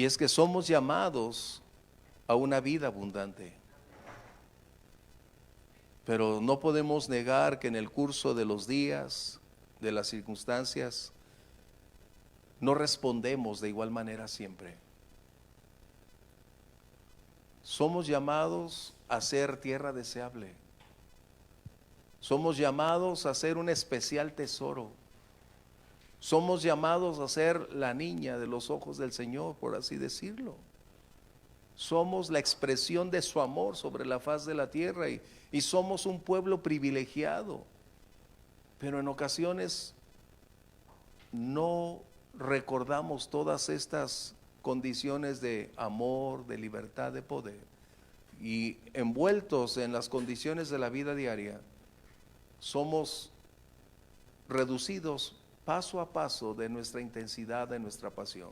Y es que somos llamados a una vida abundante. Pero no podemos negar que en el curso de los días, de las circunstancias, no respondemos de igual manera siempre. Somos llamados a ser tierra deseable. Somos llamados a ser un especial tesoro. Somos llamados a ser la niña de los ojos del Señor, por así decirlo. Somos la expresión de su amor sobre la faz de la tierra y somos un pueblo privilegiado. Pero en ocasiones no recordamos todas estas condiciones de amor, de libertad, de poder. Y envueltos en las condiciones de la vida diaria, somos reducidos paso a paso de nuestra intensidad, de nuestra pasión.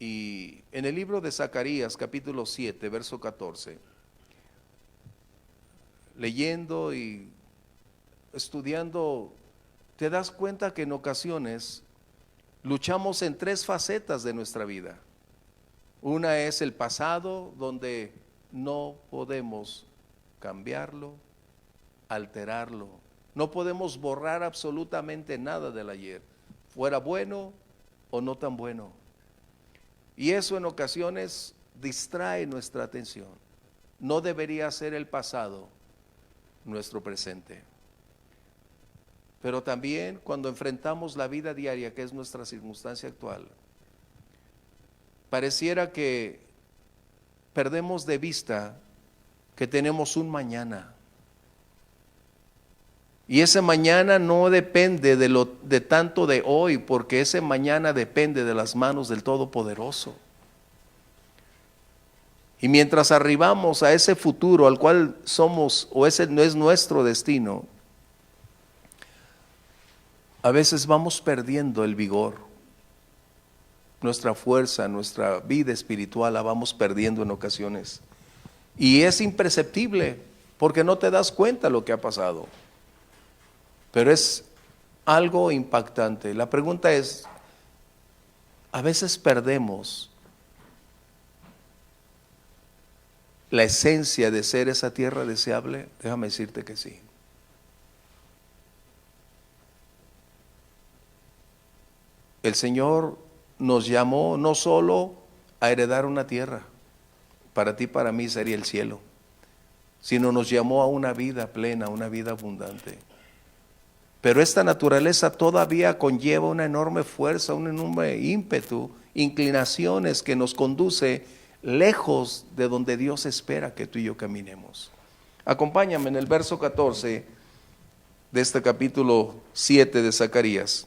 Y en el libro de Zacarías, capítulo 7, verso 14, leyendo y estudiando, te das cuenta que en ocasiones luchamos en tres facetas de nuestra vida. Una es el pasado, donde no podemos cambiarlo, alterarlo. No podemos borrar absolutamente nada del ayer, fuera bueno o no tan bueno. Y eso en ocasiones distrae nuestra atención. No debería ser el pasado nuestro presente. Pero también cuando enfrentamos la vida diaria, que es nuestra circunstancia actual, pareciera que perdemos de vista que tenemos un mañana. Y ese mañana no depende de tanto de hoy, porque ese mañana depende de las manos del Todopoderoso. Y mientras arribamos a ese futuro al cual somos, o ese no es nuestro destino, a veces vamos perdiendo el vigor, nuestra fuerza, nuestra vida espiritual la vamos perdiendo en ocasiones. Y es imperceptible, porque no te das cuenta lo que ha pasado. Pero es algo impactante. La pregunta es, ¿a veces perdemos la esencia de ser esa tierra deseable? Déjame decirte que sí. El Señor nos llamó no solo a heredar una tierra, para ti, para mí sería el cielo, sino nos llamó a una vida plena, una vida abundante. Pero esta naturaleza todavía conlleva una enorme fuerza, un enorme ímpetu, inclinaciones que nos conduce lejos de donde Dios espera que tú y yo caminemos. Acompáñame en el verso 14 de este capítulo 7 de Zacarías.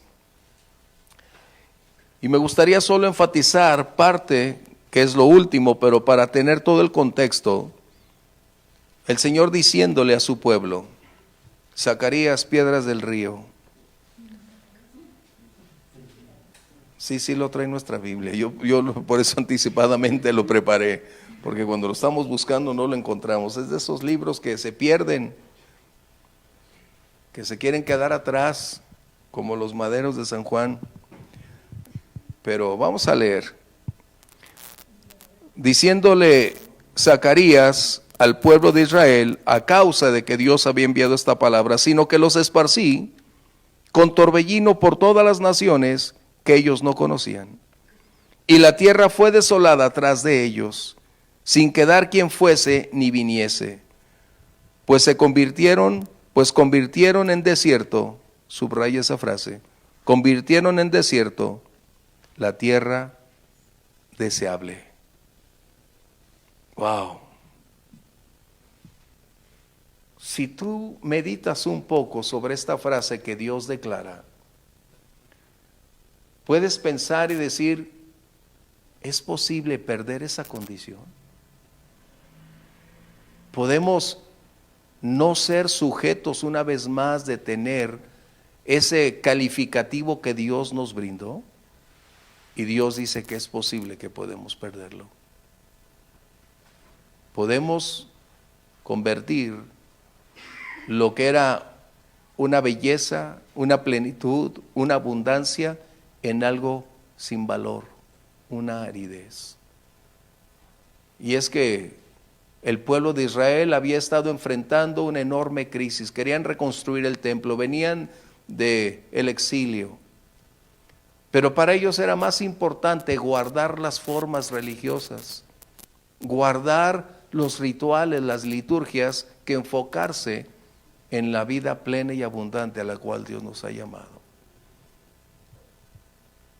Y me gustaría solo enfatizar parte, que es lo último, pero para tener todo el contexto, el Señor diciéndole a su pueblo, Zacarías, piedras del río. Sí, lo trae nuestra Biblia. Yo por eso anticipadamente lo preparé, porque cuando lo estamos buscando no lo encontramos. Es de esos libros que se pierden, que se quieren quedar atrás, como los maderos de San Juan. Pero vamos a leer. Diciéndole Zacarías al pueblo de Israel, a causa de que Dios había enviado esta palabra, sino que los esparcí con torbellino por todas las naciones que ellos no conocían. Y la tierra fue desolada tras de ellos, sin quedar quien fuese ni viniese. Pues convirtieron en desierto, subraya esa frase, convirtieron en desierto la tierra deseable. Wow. Si tú meditas un poco sobre esta frase que Dios declara, puedes pensar y decir, ¿es posible perder esa condición? ¿Podemos no ser sujetos una vez más de tener ese calificativo que Dios nos brindó? Y Dios dice que es posible que podemos perderlo. Podemos convertir lo que era una belleza, una plenitud, una abundancia en algo sin valor, una aridez. Y es que el pueblo de Israel había estado enfrentando una enorme crisis. Querían reconstruir el templo, venían del exilio. Pero para ellos era más importante guardar las formas religiosas, guardar los rituales, las liturgias, que enfocarse en la vida plena y abundante a la cual Dios nos ha llamado.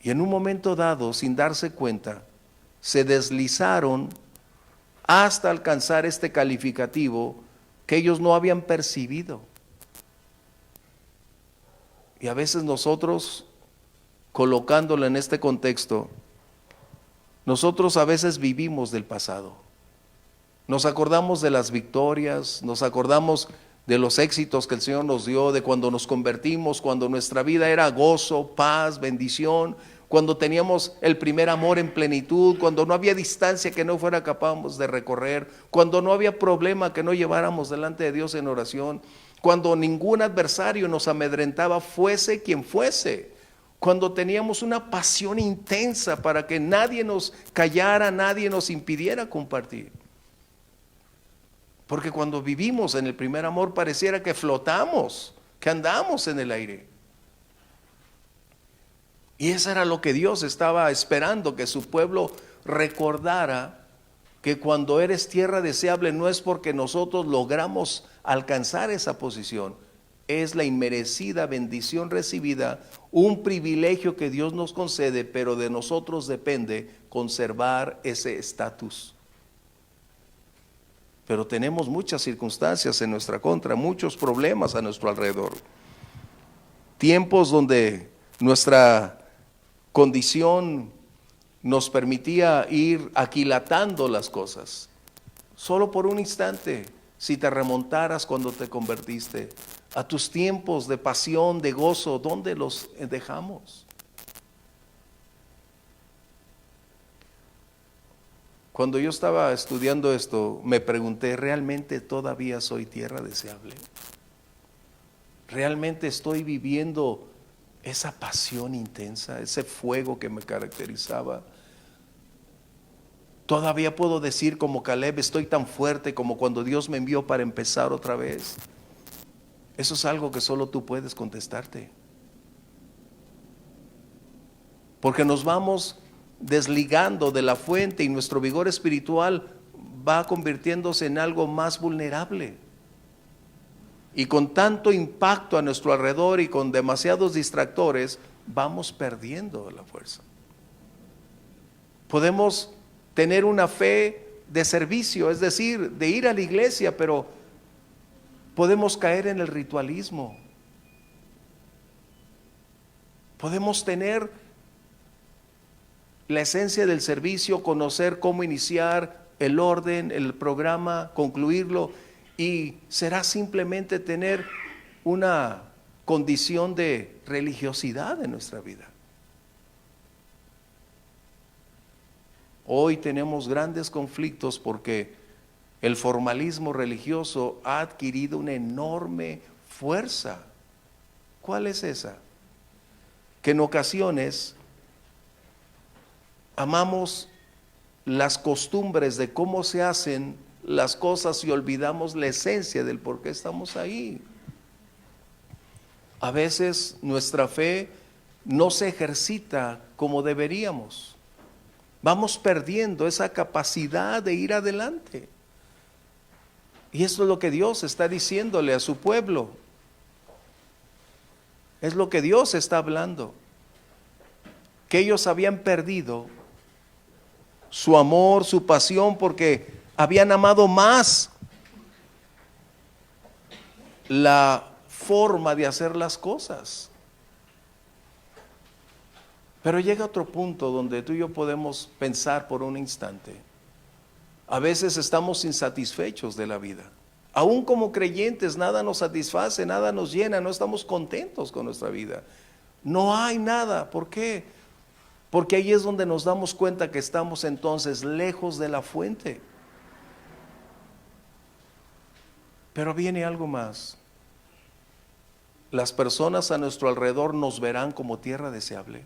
Y en un momento dado, sin darse cuenta, se deslizaron hasta alcanzar este calificativo que ellos no habían percibido. Y a veces nosotros, colocándolo en este contexto, nosotros a veces vivimos del pasado. Nos acordamos de las victorias, nos acordamos de los éxitos que el Señor nos dio, de cuando nos convertimos, cuando nuestra vida era gozo, paz, bendición, cuando teníamos el primer amor en plenitud, cuando no había distancia que no fuera capaz de recorrer, cuando no había problema que no lleváramos delante de Dios en oración, cuando ningún adversario nos amedrentaba, fuese quien fuese, cuando teníamos una pasión intensa para que nadie nos callara, nadie nos impidiera compartir. Porque cuando vivimos en el primer amor pareciera que flotamos, que andamos en el aire. Y eso era lo que Dios estaba esperando, que su pueblo recordara que cuando eres tierra deseable no es porque nosotros logramos alcanzar esa posición, es la inmerecida bendición recibida, un privilegio que Dios nos concede, pero de nosotros depende conservar ese estatus. Pero tenemos muchas circunstancias en nuestra contra, muchos problemas a nuestro alrededor. Tiempos donde nuestra condición nos permitía ir aquilatando las cosas. Solo por un instante, si te remontaras cuando te convertiste, a tus tiempos de pasión, de gozo, ¿dónde los dejamos? Cuando yo estaba estudiando esto, me pregunté, ¿realmente todavía soy tierra deseable? ¿Realmente estoy viviendo esa pasión intensa, ese fuego que me caracterizaba? ¿Todavía puedo decir como Caleb, estoy tan fuerte como cuando Dios me envió para empezar otra vez? Eso es algo que solo tú puedes contestarte. Porque nos vamos desligando de la fuente y nuestro vigor espiritual va convirtiéndose en algo más vulnerable. Y con tanto impacto a nuestro alrededor y con demasiados distractores, vamos perdiendo la fuerza. Podemos tener una fe de servicio, es decir, de ir a la iglesia, pero podemos caer en el ritualismo. Podemos tener la esencia del servicio, conocer cómo iniciar el orden, el programa, concluirlo, y será simplemente tener una condición de religiosidad en nuestra vida. Hoy tenemos grandes conflictos porque el formalismo religioso ha adquirido una enorme fuerza. ¿Cuál es esa? Que en ocasiones amamos las costumbres de cómo se hacen las cosas y olvidamos la esencia del por qué estamos ahí. A veces nuestra fe no se ejercita como deberíamos. Vamos perdiendo esa capacidad de ir adelante. Y esto es lo que Dios está diciéndole a su pueblo. Es lo que Dios está hablando. Que ellos habían perdido su amor, su pasión, porque habían amado más la forma de hacer las cosas. Pero llega otro punto donde tú y yo podemos pensar por un instante. A veces estamos insatisfechos de la vida. Aún como creyentes, nada nos satisface, nada nos llena, no estamos contentos con nuestra vida. No hay nada. ¿Por qué? Porque ahí es donde nos damos cuenta que estamos entonces lejos de la fuente. Pero viene algo más. Las personas a nuestro alrededor nos verán como tierra deseable.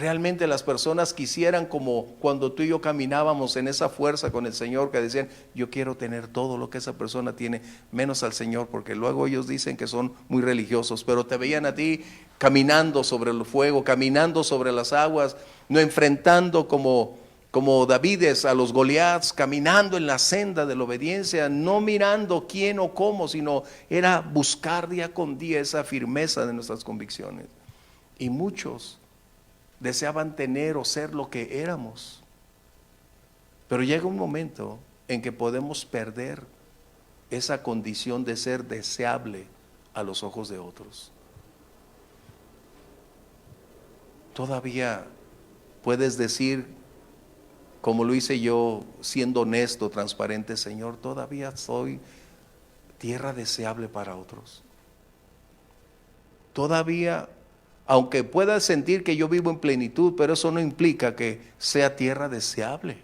Realmente las personas quisieran, como cuando tú y yo caminábamos en esa fuerza con el Señor, que decían, yo quiero tener todo lo que esa persona tiene, menos al Señor, porque luego ellos dicen que son muy religiosos, pero te veían a ti caminando sobre el fuego, caminando sobre las aguas, no enfrentando como Davides a los Goliaths, caminando en la senda de la obediencia, no mirando quién o cómo, sino era buscar día con día esa firmeza de nuestras convicciones. Y muchos deseaban tener o ser lo que éramos, pero llega un momento en que podemos perder esa condición de ser deseable a los ojos de otros. Todavía puedes decir, como lo hice yo, siendo honesto, transparente: Señor, todavía soy tierra deseable para otros. Todavía, aunque pueda sentir que yo vivo en plenitud, pero eso no implica que sea tierra deseable.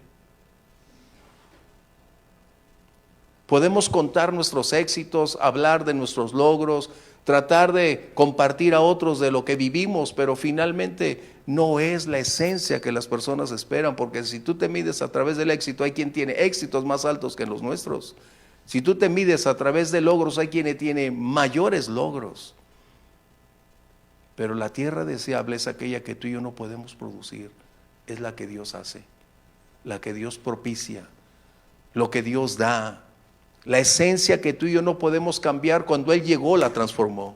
Podemos contar nuestros éxitos, hablar de nuestros logros, tratar de compartir a otros de lo que vivimos, pero finalmente no es la esencia que las personas esperan, porque si tú te mides a través del éxito, hay quien tiene éxitos más altos que los nuestros. Si tú te mides a través de logros, hay quien tiene mayores logros. Pero la tierra deseable es aquella que tú y yo no podemos producir, es la que Dios hace, la que Dios propicia, lo que Dios da. La esencia que tú y yo no podemos cambiar, cuando Él llegó la transformó.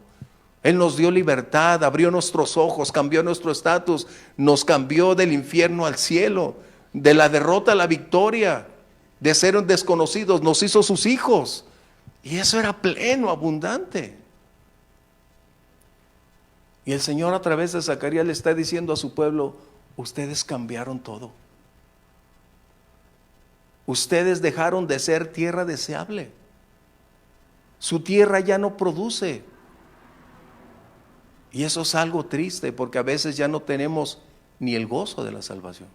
Él nos dio libertad, abrió nuestros ojos, cambió nuestro estatus, nos cambió del infierno al cielo, de la derrota a la victoria, de ser desconocidos, nos hizo sus hijos. Y eso era pleno, abundante. Y el Señor, a través de Zacarías, le está diciendo a su pueblo: ustedes cambiaron todo. Ustedes dejaron de ser tierra deseable. Su tierra ya no produce. Y eso es algo triste, porque a veces ya no tenemos ni el gozo de la salvación.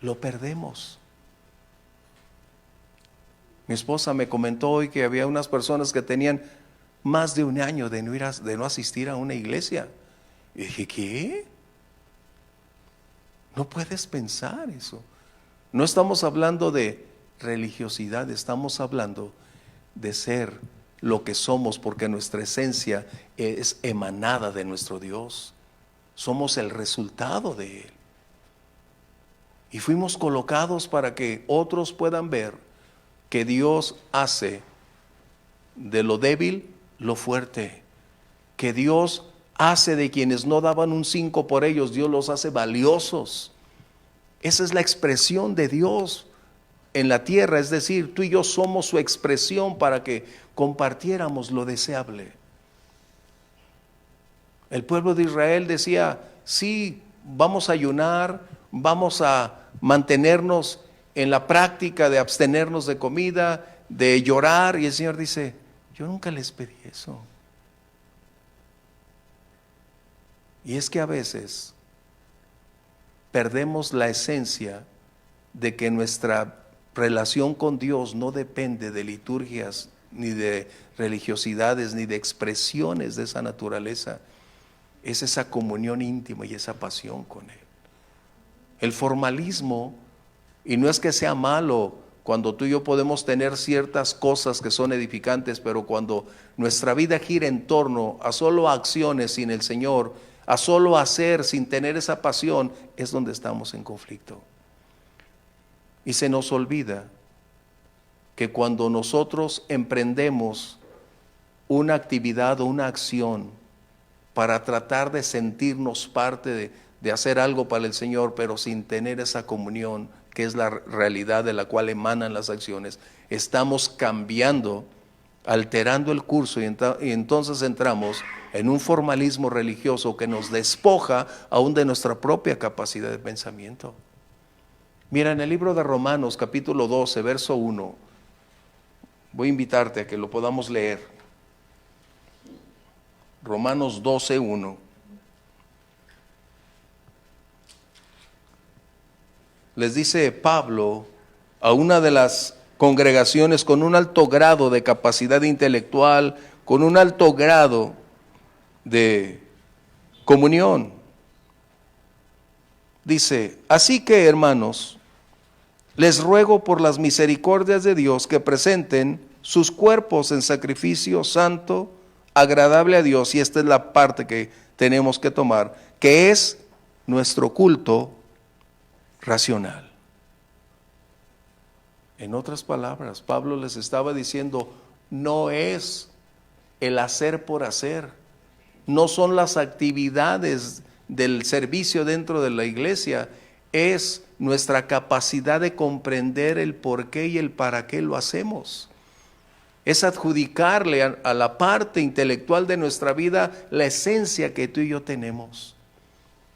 Lo perdemos. Mi esposa me comentó hoy que había unas personas que tenían más de un año de no asistir a una iglesia. Y dije, ¿qué? No puedes pensar eso. No estamos hablando de religiosidad, estamos hablando de ser lo que somos, porque nuestra esencia es emanada de nuestro Dios. Somos el resultado de Él. Y fuimos colocados para que otros puedan ver que Dios hace de lo débil lo fuerte, que Dios hace de quienes no daban un 5 por ellos, Dios los hace valiosos. Esa es la expresión de Dios en la tierra, es decir, tú y yo somos su expresión para que compartiéramos lo deseable. El pueblo de Israel decía: sí, vamos a ayunar, vamos a mantenernos en la práctica de abstenernos de comida, de llorar, y el Señor dice: yo nunca les pedí eso. Y es que a veces perdemos la esencia de que nuestra relación con Dios no depende de liturgias, ni de religiosidades, ni de expresiones de esa naturaleza. Es esa comunión íntima y esa pasión con Él. El formalismo, y no es que sea malo cuando tú y yo podemos tener ciertas cosas que son edificantes, pero cuando nuestra vida gira en torno a solo acciones sin el Señor, a solo hacer sin tener esa pasión, es donde estamos en conflicto. Y se nos olvida que cuando nosotros emprendemos una actividad o una acción para tratar de sentirnos parte de hacer algo para el Señor, pero sin tener esa comunión, que es la realidad de la cual emanan las acciones, estamos cambiando, alterando el curso, y entonces entramos en un formalismo religioso que nos despoja aún de nuestra propia capacidad de pensamiento. Mira, en el libro de Romanos, capítulo 12, verso 1, voy a invitarte a que lo podamos leer. Romanos 12, 1. Les dice Pablo a una de las congregaciones con un alto grado de capacidad intelectual, con un alto grado de comunión. Dice, así que hermanos, les ruego por las misericordias de Dios que presenten sus cuerpos en sacrificio santo, agradable a Dios, y esta es la parte que tenemos que tomar, que es nuestro culto racional. En otras palabras, Pablo les estaba diciendo, no es el hacer por hacer, no son las actividades del servicio dentro de la iglesia, es nuestra capacidad de comprender el por qué y el para qué lo hacemos. Es adjudicarle a la parte intelectual de nuestra vida la esencia que tú y yo tenemos.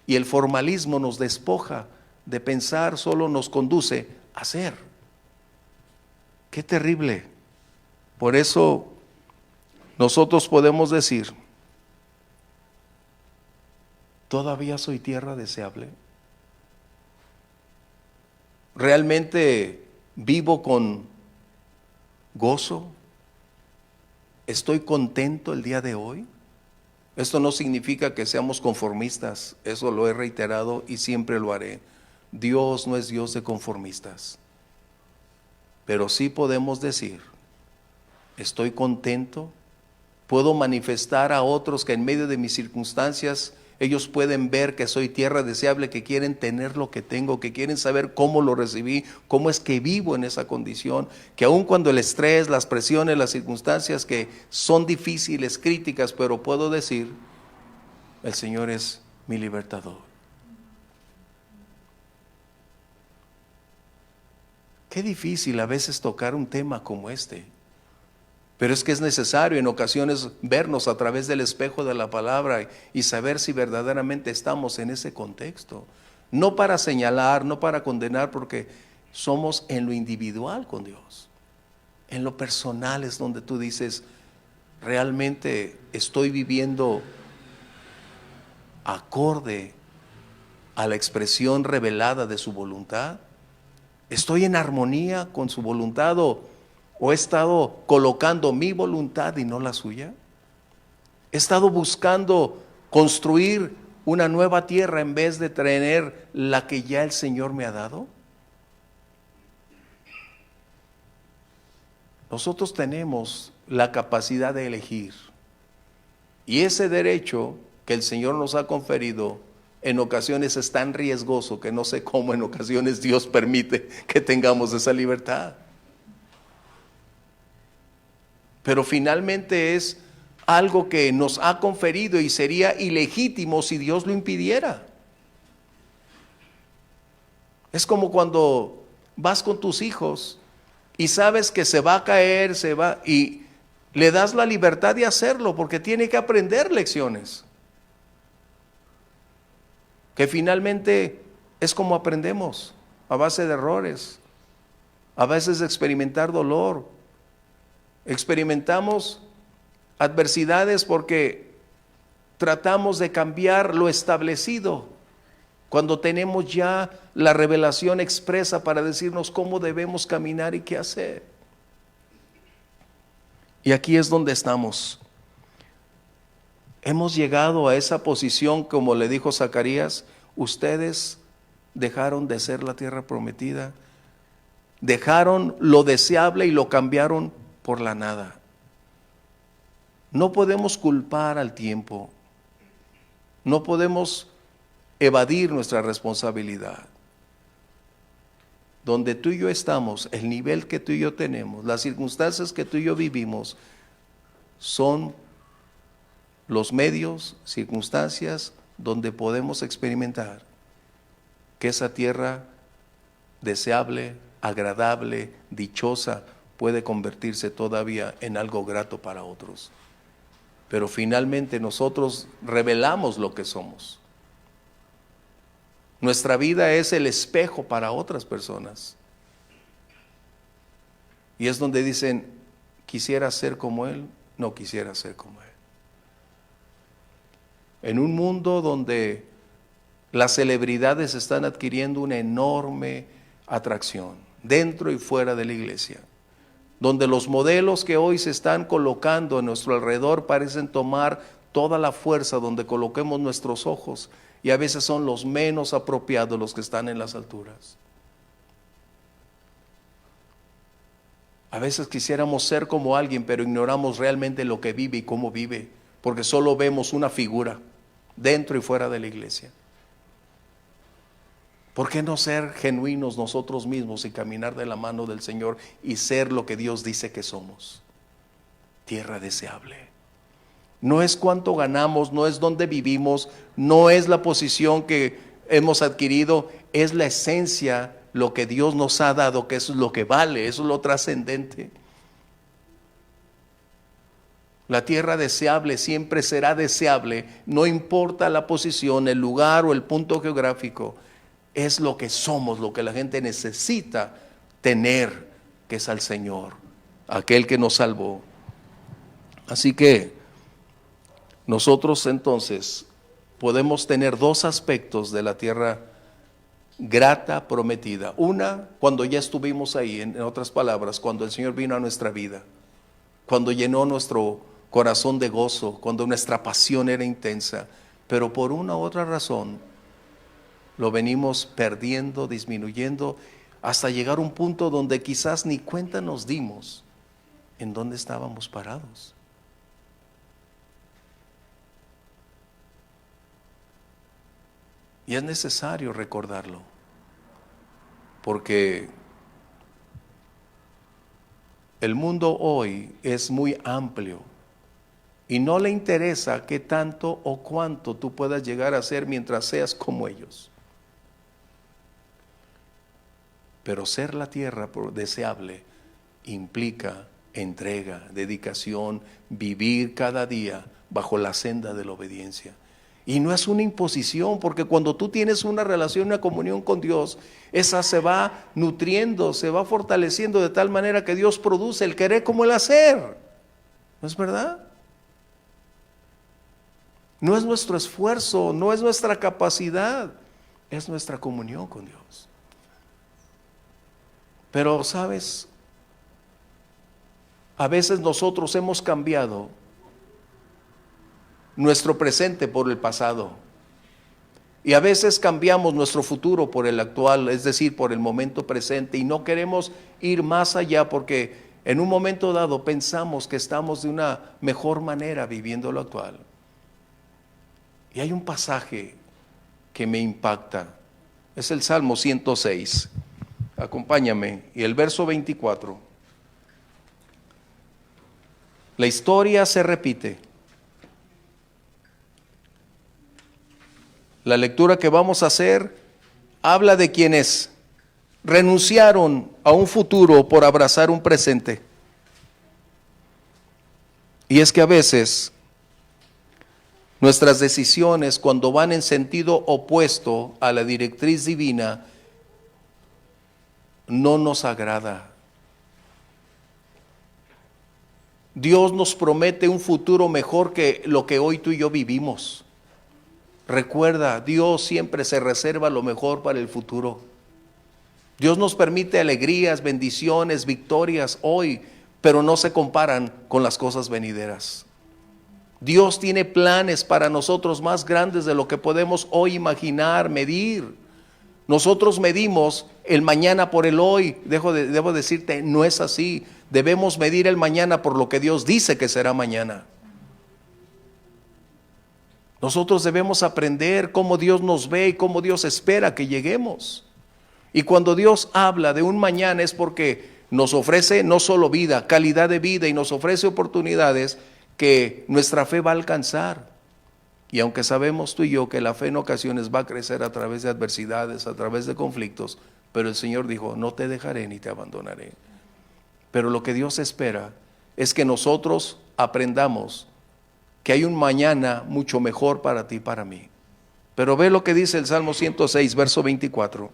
Y el formalismo nos despoja de pensar, solo nos conduce a hacer. Qué terrible. Por eso nosotros podemos decir, ¿todavía soy tierra deseable? ¿Realmente vivo con gozo? ¿Estoy contento el día de hoy? Esto no significa que seamos conformistas, eso lo he reiterado y siempre lo haré. Dios no es Dios de conformistas, pero sí podemos decir, estoy contento, puedo manifestar a otros que en medio de mis circunstancias ellos pueden ver que soy tierra deseable, que quieren tener lo que tengo, que quieren saber cómo lo recibí, cómo es que vivo en esa condición, que aun cuando el estrés, las presiones, las circunstancias que son difíciles, críticas, pero puedo decir, el Señor es mi libertador. Qué difícil a veces tocar un tema como este. Pero es que es necesario en ocasiones vernos a través del espejo de la palabra y saber si verdaderamente estamos en ese contexto. No para señalar, no para condenar, porque somos en lo individual con Dios. En lo personal es donde tú dices, realmente estoy viviendo acorde a la expresión revelada de su voluntad. Estoy en armonía con su voluntad o he estado colocando mi voluntad y no la suya. He estado buscando construir una nueva tierra en vez de tener la que ya el Señor me ha dado. Nosotros tenemos la capacidad de elegir y ese derecho que el Señor nos ha conferido en ocasiones es tan riesgoso que no sé cómo en ocasiones Dios permite que tengamos esa libertad. Pero finalmente es algo que nos ha conferido y sería ilegítimo si Dios lo impidiera. Es como cuando vas con tus hijos y sabes que se va a caer, y le das la libertad de hacerlo porque tiene que aprender lecciones. Que finalmente es como aprendemos, a base de errores, a veces de experimentar dolor. Experimentamos adversidades porque tratamos de cambiar lo establecido, cuando tenemos ya la revelación expresa para decirnos cómo debemos caminar y qué hacer. Y aquí es donde estamos. Hemos llegado a esa posición, como le dijo Zacarías, ustedes dejaron de ser la tierra prometida, dejaron lo deseable y lo cambiaron por la nada. No podemos culpar al tiempo, no podemos evadir nuestra responsabilidad. Donde tú y yo estamos, el nivel que tú y yo tenemos, las circunstancias que tú y yo vivimos, son los medios, circunstancias donde podemos experimentar que esa tierra deseable, agradable, dichosa, puede convertirse todavía en algo grato para otros. Pero finalmente nosotros revelamos lo que somos. Nuestra vida es el espejo para otras personas. Y es donde dicen, quisiera ser como él, no quisiera ser como él. En un mundo donde las celebridades están adquiriendo una enorme atracción, dentro y fuera de la iglesia, donde los modelos que hoy se están colocando a nuestro alrededor parecen tomar toda la fuerza donde coloquemos nuestros ojos, y a veces son los menos apropiados los que están en las alturas. A veces quisiéramos ser como alguien, pero ignoramos realmente lo que vive y cómo vive, porque solo vemos una figura dentro y fuera de la iglesia. ¿Por qué no ser genuinos nosotros mismos y caminar de la mano del Señor y ser lo que Dios dice que somos? Tierra deseable. No es cuánto ganamos, no es dónde vivimos, no es la posición que hemos adquirido, es la esencia, lo que Dios nos ha dado, que eso es lo que vale, eso es lo trascendente. La tierra deseable siempre será deseable, no importa la posición, el lugar o el punto geográfico. Es lo que somos, lo que la gente necesita tener, que es al Señor, aquel que nos salvó. Así que nosotros entonces podemos tener dos aspectos de la tierra grata prometida. Una, cuando ya estuvimos ahí, en otras palabras, cuando el Señor vino a nuestra vida, cuando llenó nuestro corazón de gozo, cuando nuestra pasión era intensa, pero por una u otra razón lo venimos perdiendo, disminuyendo, hasta llegar a un punto donde quizás ni cuenta nos dimos en dónde estábamos parados. Y es necesario recordarlo, porque el mundo hoy es muy amplio y no le interesa qué tanto o cuánto tú puedas llegar a ser mientras seas como ellos. Pero ser la tierra deseable implica entrega, dedicación, vivir cada día bajo la senda de la obediencia. Y no es una imposición, porque cuando tú tienes una relación, una comunión con Dios, esa se va nutriendo, se va fortaleciendo de tal manera que Dios produce el querer como el hacer. ¿No es verdad? No es nuestro esfuerzo, no es nuestra capacidad, es nuestra comunión con Dios. Pero, ¿sabes? A veces nosotros hemos cambiado nuestro presente por el pasado. Y a veces cambiamos nuestro futuro por el actual, es decir, por el momento presente. Y no queremos ir más allá porque en un momento dado pensamos que estamos de una mejor manera viviendo lo actual. Y hay un pasaje que me impacta. Es el Salmo 106. Acompáñame, y el verso 24. La historia se repite. La lectura que vamos a hacer habla de quienes renunciaron a un futuro por abrazar un presente. Y es que a veces nuestras decisiones, cuando van en sentido opuesto a la directriz divina, no nos agrada. Dios nos promete un futuro mejor que lo que hoy tú y yo vivimos. Recuerda, Dios siempre se reserva lo mejor para el futuro. Dios nos permite alegrías, bendiciones, victorias hoy, pero no se comparan con las cosas venideras. Dios tiene planes para nosotros más grandes de lo que podemos hoy imaginar, medir. Nosotros medimos el mañana por el hoy. Debo decirte, no es así. Debemos medir el mañana por lo que Dios dice que será mañana. Nosotros debemos aprender cómo Dios nos ve y cómo Dios espera que lleguemos. Y cuando Dios habla de un mañana es porque nos ofrece no solo vida, calidad de vida, y nos ofrece oportunidades que nuestra fe va a alcanzar. Y aunque sabemos tú y yo que la fe en ocasiones va a crecer a través de adversidades, a través de conflictos, pero el Señor dijo, no te dejaré ni te abandonaré. Pero lo que Dios espera es que nosotros aprendamos que hay un mañana mucho mejor para ti y para mí. Pero ve lo que dice el Salmo 106, verso 24.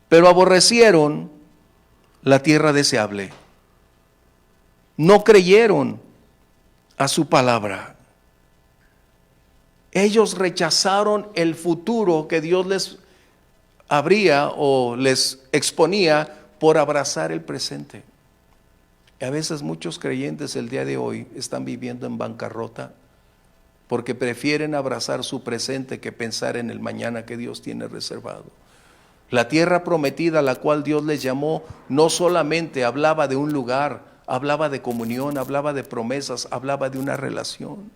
Pero aborrecieron la tierra deseable. No creyeron a su palabra. Ellos rechazaron el futuro que Dios les abría o les exponía por abrazar el presente. Y a veces muchos creyentes el día de hoy están viviendo en bancarrota porque prefieren abrazar su presente que pensar en el mañana que Dios tiene reservado. La tierra prometida a la cual Dios les llamó no solamente hablaba de un lugar, hablaba de comunión, hablaba de promesas, hablaba de una relación.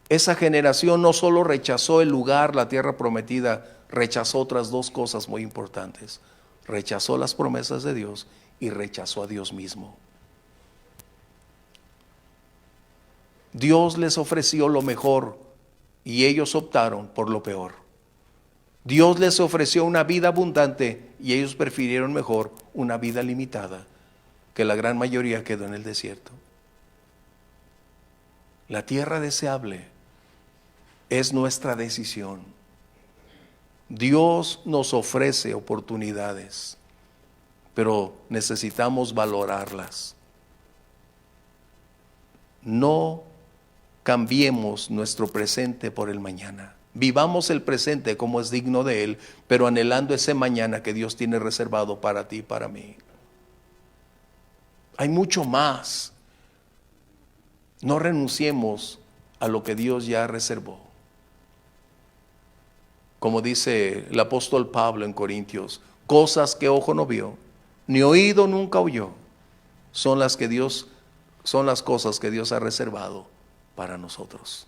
Esa generación no solo rechazó el lugar, la tierra prometida, rechazó otras dos cosas muy importantes. Rechazó las promesas de Dios y rechazó a Dios mismo. Dios les ofreció lo mejor y ellos optaron por lo peor. Dios les ofreció una vida abundante y ellos prefirieron mejor una vida limitada, que la gran mayoría quedó en el desierto. La tierra deseable es nuestra decisión. Dios nos ofrece oportunidades, pero necesitamos valorarlas. No cambiemos nuestro presente por el mañana. Vivamos el presente como es digno de Él, pero anhelando ese mañana que Dios tiene reservado para ti y para mí. Hay mucho más. No renunciemos a lo que Dios ya reservó. Como dice el apóstol Pablo en Corintios, cosas que ojo no vio, ni oído nunca oyó, son las cosas que Dios ha reservado para nosotros.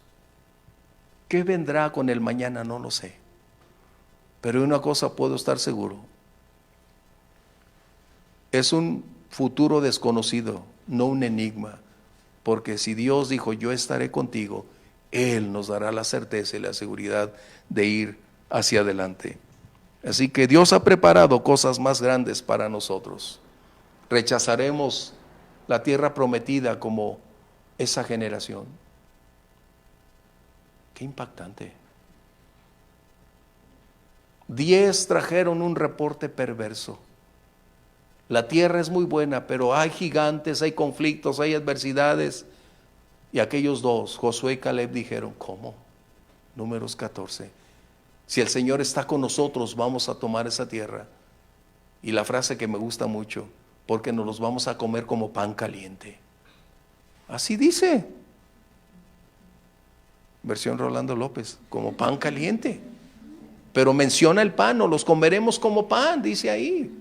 ¿Qué vendrá con el mañana? No lo sé. Pero de una cosa puedo estar seguro. Es un futuro desconocido, no un enigma. Porque si Dios dijo, yo estaré contigo, Él nos dará la certeza y la seguridad de ir hacia adelante. Así que Dios ha preparado cosas más grandes para nosotros. Rechazaremos la tierra prometida como esa generación. Qué impactante. 10 trajeron un reporte perverso. La tierra es muy buena, pero hay gigantes, hay conflictos, hay adversidades. Y aquellos dos, Josué y Caleb, dijeron, ¿cómo? Números 14. Si el Señor está con nosotros, vamos a tomar esa tierra. Y la frase que me gusta mucho, porque nos los vamos a comer como pan caliente. Así dice. Versión Rolando López, como pan caliente. Pero menciona el pan, o los comeremos como pan, dice ahí.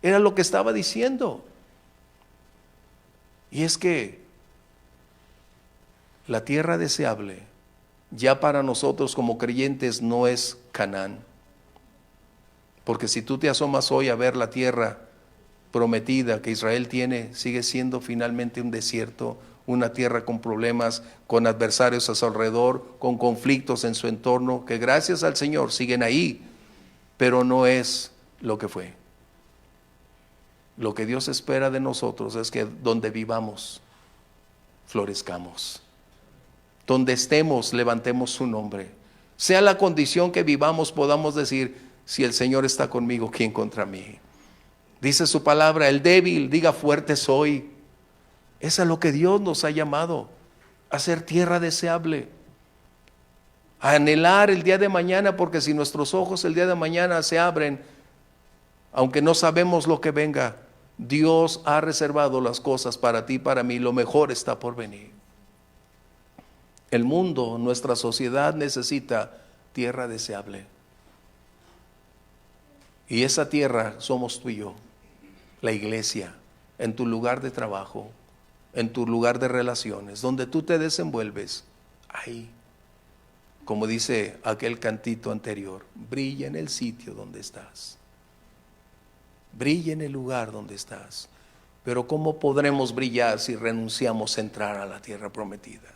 Era lo que estaba diciendo. Y es que la tierra deseable ya para nosotros como creyentes no es Canaán. Porque si tú te asomas hoy a ver la tierra prometida que Israel tiene, sigue siendo finalmente un desierto, una tierra con problemas, con adversarios a su alrededor, con conflictos en su entorno, que gracias al Señor siguen ahí, pero no es lo que fue. Lo que Dios espera de nosotros es que donde vivamos, florezcamos. Donde estemos, levantemos su nombre. Sea la condición que vivamos, podamos decir, si el Señor está conmigo, ¿quién contra mí? Dice su palabra, el débil diga fuerte soy. Eso es lo que Dios nos ha llamado, a ser tierra deseable, a anhelar el día de mañana, porque si nuestros ojos el día de mañana se abren, aunque no sabemos lo que venga, Dios ha reservado las cosas para ti y para mí, lo mejor está por venir. El mundo, nuestra sociedad necesita tierra deseable. Y esa tierra somos tú y yo, la iglesia, en tu lugar de trabajo, en tu lugar de relaciones, donde tú te desenvuelves, ahí, como dice aquel cantito anterior, brilla en el sitio donde estás. Brilla en el lugar donde estás. Pero ¿cómo podremos brillar si renunciamos a entrar a la tierra prometida?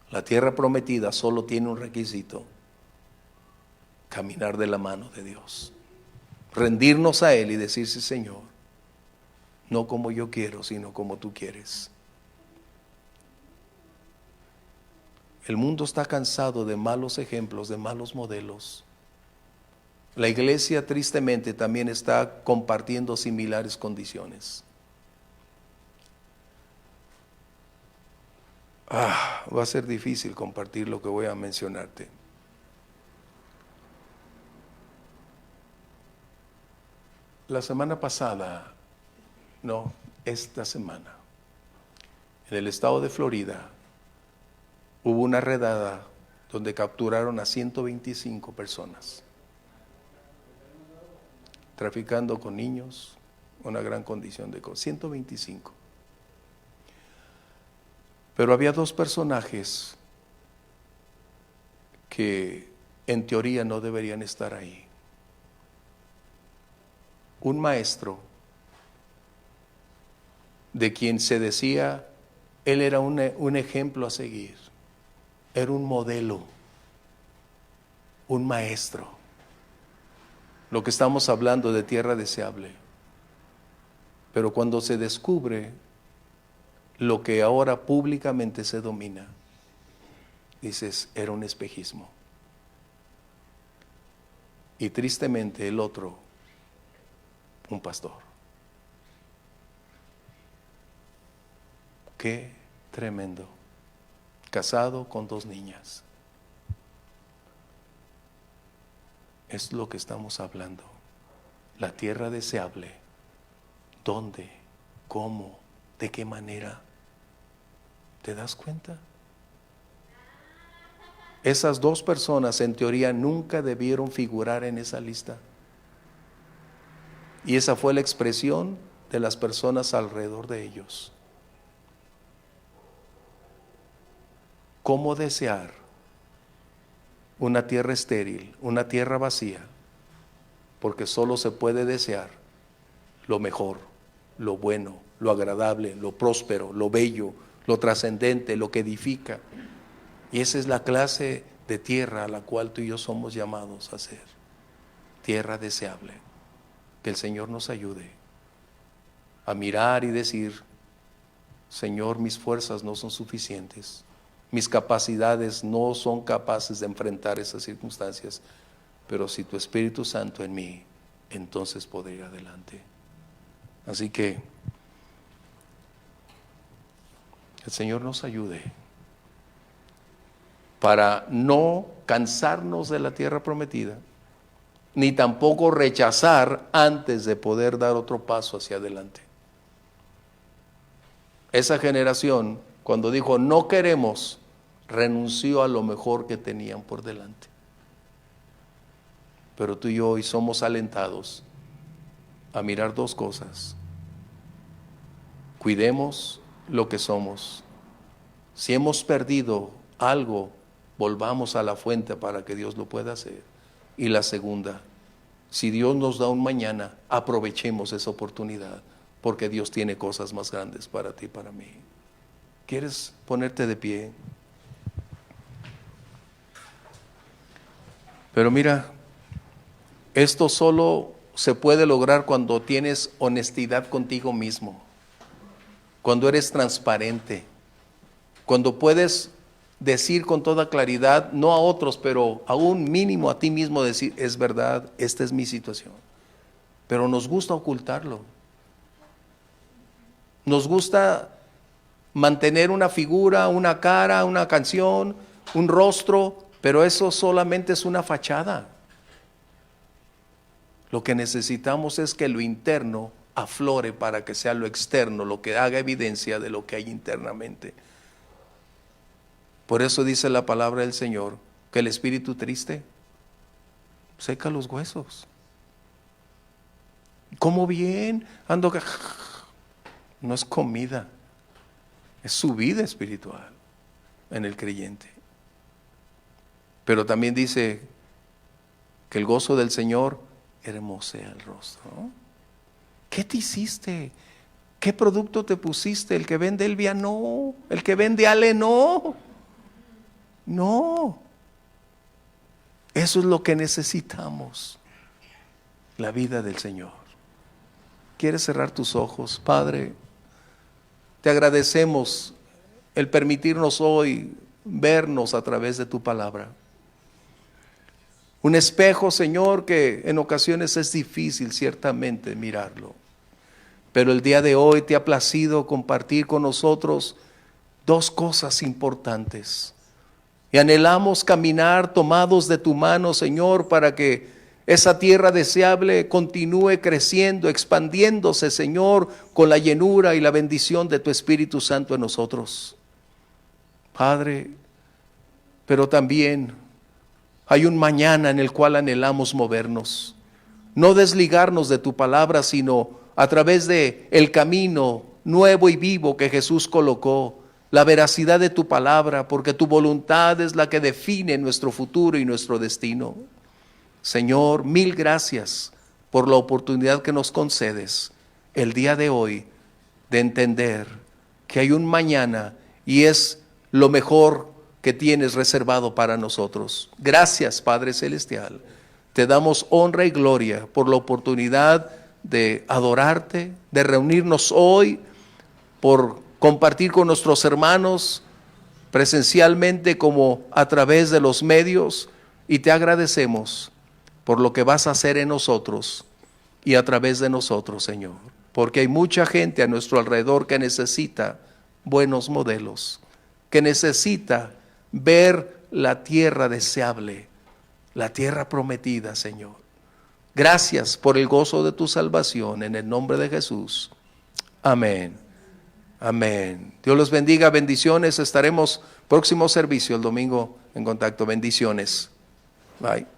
La tierra prometida solo tiene un requisito: caminar de la mano de Dios, rendirnos a Él y decir, sí, Señor, no como yo quiero, sino como tú quieres. El mundo está cansado de malos ejemplos, de malos modelos. La iglesia tristemente también está compartiendo similares condiciones. Va a ser difícil compartir lo que voy a mencionarte. La semana pasada, no, esta semana, en el estado de Florida, hubo una redada donde capturaron a 125 personas, traficando con niños, una gran condición de cosas, 125. Pero había dos personajes que en teoría no deberían estar ahí. Un maestro de quien se decía, él era un ejemplo a seguir, era un modelo, un maestro. Lo que estamos hablando de tierra deseable. Pero cuando se descubre lo que ahora públicamente se domina, dices, era un espejismo. Y tristemente el otro, un pastor. Qué tremendo. Casado con 2 niñas. Es lo que estamos hablando. La tierra deseable. ¿Dónde? ¿Cómo? ¿De qué manera? ¿Te das cuenta? Esas 2 personas en teoría nunca debieron figurar en esa lista. Y esa fue la expresión de las personas alrededor de ellos. ¿Cómo desear una tierra estéril, una tierra vacía? Porque solo se puede desear lo mejor, lo bueno, lo agradable, lo próspero, lo bello, lo trascendente, lo que edifica. Y esa es la clase de tierra a la cual tú y yo somos llamados a ser. Tierra deseable. Que el Señor nos ayude a mirar y decir, Señor, mis fuerzas no son suficientes, mis capacidades no son capaces de enfrentar esas circunstancias, pero si tu Espíritu Santo en mí, entonces podré ir adelante. Así que el Señor nos ayude para no cansarnos de la tierra prometida, ni tampoco rechazar antes de poder dar otro paso hacia adelante. Esa generación, cuando dijo no queremos, renunció a lo mejor que tenían por delante. Pero tú y yo hoy somos alentados a mirar 2 cosas. Cuidemos lo que somos. Si hemos perdido algo, volvamos a la fuente para que Dios lo pueda hacer. Y la segunda, si Dios nos da un mañana, aprovechemos esa oportunidad, porque Dios tiene cosas más grandes para ti y para mí. ¿Quieres ponerte de pie? Pero mira, esto solo se puede lograr cuando tienes honestidad contigo mismo, cuando eres transparente, cuando puedes decir con toda claridad, no a otros, pero a un mínimo a ti mismo decir, es verdad, esta es mi situación. Pero nos gusta ocultarlo. Nos gusta mantener una figura, una cara, una canción, un rostro, pero eso solamente es una fachada. Lo que necesitamos es que lo interno aflore para que sea lo externo lo que haga evidencia de lo que hay internamente. Por eso dice la palabra del Señor que el espíritu triste seca los huesos. Como bien, ando que no es comida, es su vida espiritual en el creyente. Pero también dice que el gozo del Señor hermosea el rostro, ¿no? ¿Qué te hiciste? ¿Qué producto te pusiste? El que vende Elvia no, el que vende Ale no. No, eso es lo que necesitamos, la vida del Señor. ¿Quieres cerrar tus ojos? Padre, te agradecemos el permitirnos hoy vernos a través de tu palabra. Un espejo, Señor, que en ocasiones es difícil ciertamente mirarlo, pero el día de hoy te ha placido compartir con nosotros 2 cosas importantes. Y anhelamos caminar tomados de tu mano, Señor, para que esa tierra deseable continúe creciendo, expandiéndose, Señor, con la llenura y la bendición de tu Espíritu Santo en nosotros. Padre, pero también hay un mañana en el cual anhelamos movernos. No desligarnos de tu palabra, sino a través de el camino nuevo y vivo que Jesús colocó, la veracidad de tu palabra, porque tu voluntad es la que define nuestro futuro y nuestro destino. Señor, mil gracias por la oportunidad que nos concedes el día de hoy de entender que hay un mañana y es lo mejor que tienes reservado para nosotros. Gracias, Padre Celestial. Te damos honra y gloria por la oportunidad de adorarte, de reunirnos hoy, por compartir con nuestros hermanos presencialmente como a través de los medios, y te agradecemos por lo que vas a hacer en nosotros y a través de nosotros, Señor, porque hay mucha gente a nuestro alrededor que necesita buenos modelos, que necesita ver la tierra deseable, la tierra prometida, Señor. Gracias por el gozo de tu salvación, en el nombre de Jesús. Amén. Amén. Dios los bendiga, bendiciones. Estaremos próximo servicio el domingo en contacto. Bendiciones. Bye.